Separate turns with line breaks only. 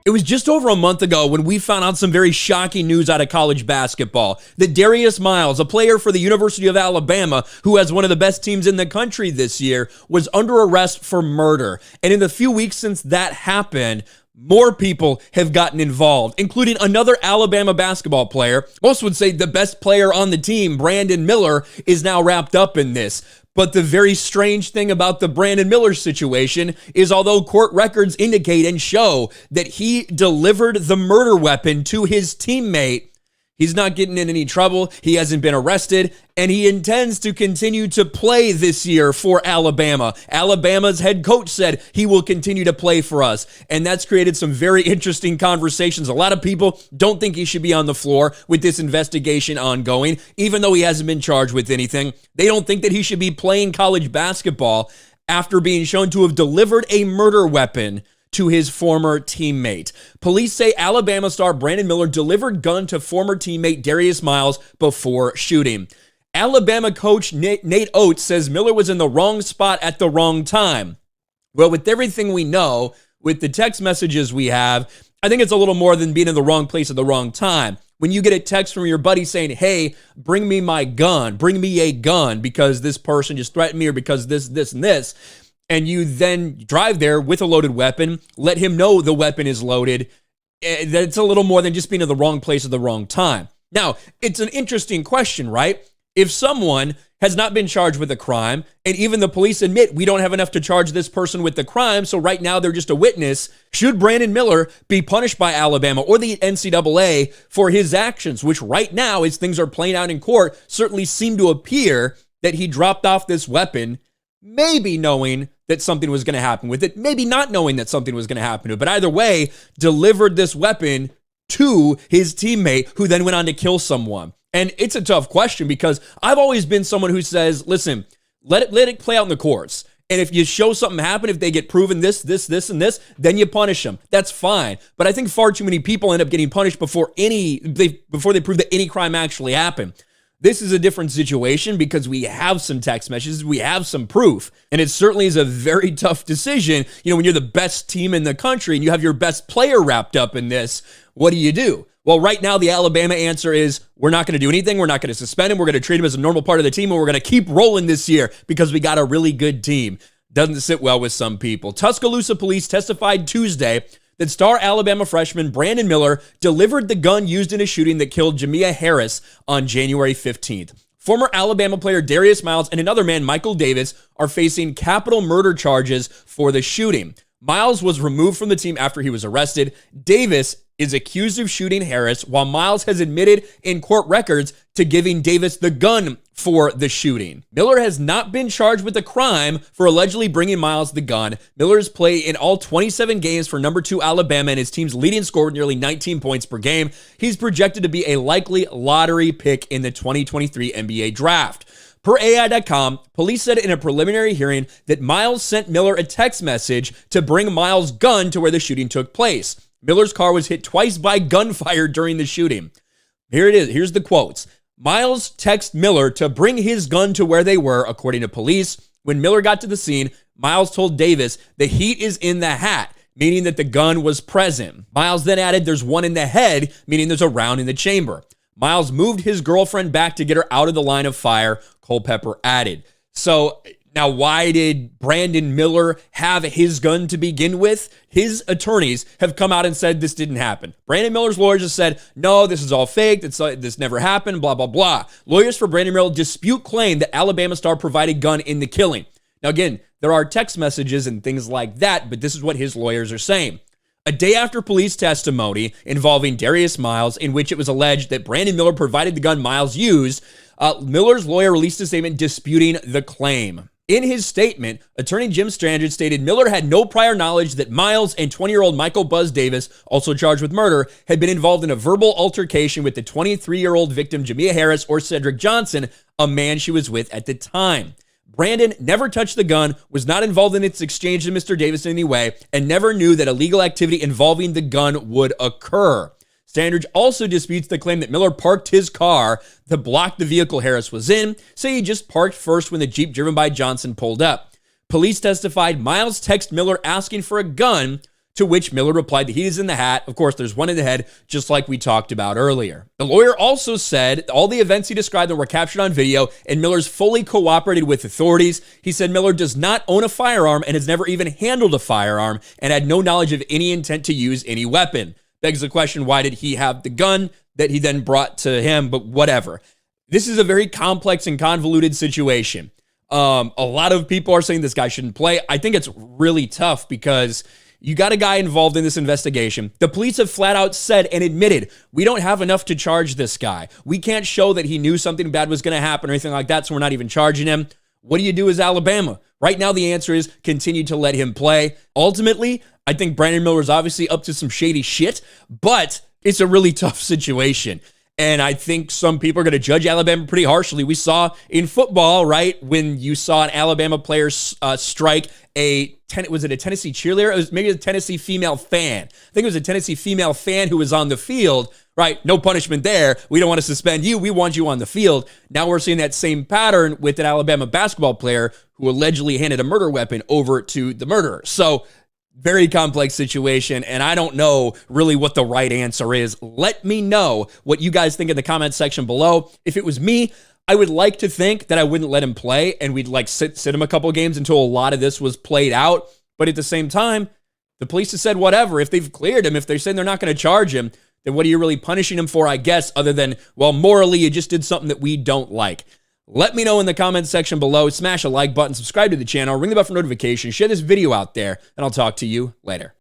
It was just over a month ago when we found out some very shocking news out of college basketball that Darius Miles, a player for the University of Alabama who has one of the best teams in the country this year, was under arrest for murder. And in the few weeks since that happened, more people have gotten involved, including another Alabama basketball player. Most would say the best player on the team, Brandon Miller, is now wrapped up in this. But the very strange thing about the Brandon Miller situation is although court records indicate and show that he delivered the murder weapon to his teammate, he's not getting in any trouble. He hasn't been arrested, and he intends to continue to play this year for Alabama. Alabama's head coach said he will continue to play for us, and that's created some very interesting conversations. A lot of people don't think he should be on the floor with this investigation ongoing, even though he hasn't been charged with anything. They don't think that he should be playing college basketball after being shown to have delivered a murder weapon to his former teammate. Police say Alabama star Brandon Miller delivered gun to former teammate Darius Miles before shooting. Alabama coach Nate Oates says Miller was in the wrong spot at the wrong time. Well, with everything we know, with the text messages we have, I think it's a little more than being in the wrong place at the wrong time. When you get a text from your buddy saying, hey, bring me my gun, bring me a gun because this person just threatened me or because this, and this, and you then drive there with a loaded weapon, let him know the weapon is loaded, that's a little more than just being in the wrong place at the wrong time. Now, it's an interesting question, right? If someone has not been charged with a crime, and even the police admit we don't have enough to charge this person with the crime, so right now they're just a witness, should Brandon Miller be punished by Alabama or the NCAA for his actions, which right now, as things are playing out in court, certainly seem to appear that he dropped off this weapon, maybe knowing that something was going to happen with it, maybe not knowing that something was going to happen to it, but either way, delivered this weapon to his teammate who then went on to kill someone. And it's a tough question because I've always been someone who says, listen, let it play out in the courts. And if you show something happen, if they get proven this, and this, then you punish them. That's fine. But I think far too many people end up getting punished before they prove that any crime actually happened. This is a different situation because we have some text messages, we have some proof, and it certainly is a very tough decision. You know, when you're the best team in the country and you have your best player wrapped up in this, what do? Well, right now, the Alabama answer is we're not going to do anything. We're not going to suspend him. We're going to treat him as a normal part of the team, and we're going to keep rolling this year because we got a really good team. Doesn't sit well with some people. Tuscaloosa police testified Tuesday that star Alabama freshman Brandon Miller delivered the gun used in a shooting that killed Jamia Harris on January 15th. Former Alabama player Darius Miles and another man, Michael Davis, are facing capital murder charges for the shooting. Miles was removed from the team after he was arrested. Davis is accused of shooting Harris, while Miles has admitted in court records to giving Davis the gun for the shooting. Miller has not been charged with a crime for allegedly bringing Miles the gun. Miller's played in all 27 games for number 2 Alabama and his team's leading scorer with nearly 19 points per game. He's projected to be a likely lottery pick in the 2023 NBA draft. Per AI.com, police said in a preliminary hearing that Miles sent Miller a text message to bring Miles' gun to where the shooting took place. Miller's car was hit twice by gunfire during the shooting. Here it is. Here's the quotes. Miles texted Miller to bring his gun to where they were, according to police. When Miller got to the scene, Miles told Davis the heat is in the hat, meaning that the gun was present. Miles then added there's one in the head, meaning there's a round in the chamber. Miles moved his girlfriend back to get her out of the line of fire, Culpepper added. So now, why did Brandon Miller have his gun to begin with? His attorneys have come out and said this didn't happen. Brandon Miller's lawyers have said, no, this is all fake. This never happened, blah, blah, blah. Lawyers for Brandon Miller dispute claim that Alabama star provided gun in the killing. Now, again, there are text messages and things like that, but this is what his lawyers are saying. A day after police testimony involving Darius Miles, in which it was alleged that Brandon Miller provided the gun Miles used, Miller's lawyer released a statement disputing the claim. In his statement, attorney Jim Stranded stated Miller had no prior knowledge that Miles and 20-year-old Michael Buzz Davis, also charged with murder, had been involved in a verbal altercation with the 23-year-old victim Jamia Harris or Cedric Johnson, a man she was with at the time. Brandon never touched the gun, was not involved in its exchange with Mr. Davis in any way, and never knew that illegal activity involving the gun would occur. Standridge also disputes the claim that Miller parked his car to block the vehicle Harris was in, saying he just parked first when the Jeep driven by Johnson pulled up. Police testified Miles texted Miller asking for a gun To which Miller replied that he is in the hat. Of course, there's one in the head, just like we talked about earlier. The lawyer also said all the events he described were captured on video, and Miller's fully cooperated with authorities. He said Miller does not own a firearm and has never even handled a firearm and had no knowledge of any intent to use any weapon. Begs the question, why did he have the gun that he then brought to him? But whatever. This is a very complex and convoluted situation. A lot of people are saying this guy shouldn't play. I think it's really tough because you got a guy involved in this investigation. The police have flat out said and admitted, we don't have enough to charge this guy. We can't show that he knew something bad was going to happen or anything like that, so we're not even charging him. What do you do as Alabama? Right now, the answer is continue to let him play. Ultimately, I think Brandon Miller is obviously up to some shady shit, but it's a really tough situation. And I think some people are going to judge Alabama pretty harshly. We saw in football, right, when you saw an Alabama player strike was it a Tennessee cheerleader? It was maybe a Tennessee female fan. I think it was a Tennessee female fan who was on the field, right? No punishment there. We don't want to suspend you. We want you on the field. Now we're seeing that same pattern with an Alabama basketball player who allegedly handed a murder weapon over to the murderer. So very complex situation, and I don't know really what the right answer is. Let me know what you guys think in the comment section below. If it was me, I would like to think that I wouldn't let him play and we'd like sit him a couple of games until a lot of this was played out. But at the same time, the police have said whatever. If they've cleared him, if they're saying they're not going to charge him, then what are you really punishing him for, I guess, other than, well, morally, you just did something that we don't like. Let me know in the comment section below. Smash a like button, subscribe to the channel, ring the bell for notifications, share this video out there, and I'll talk to you later.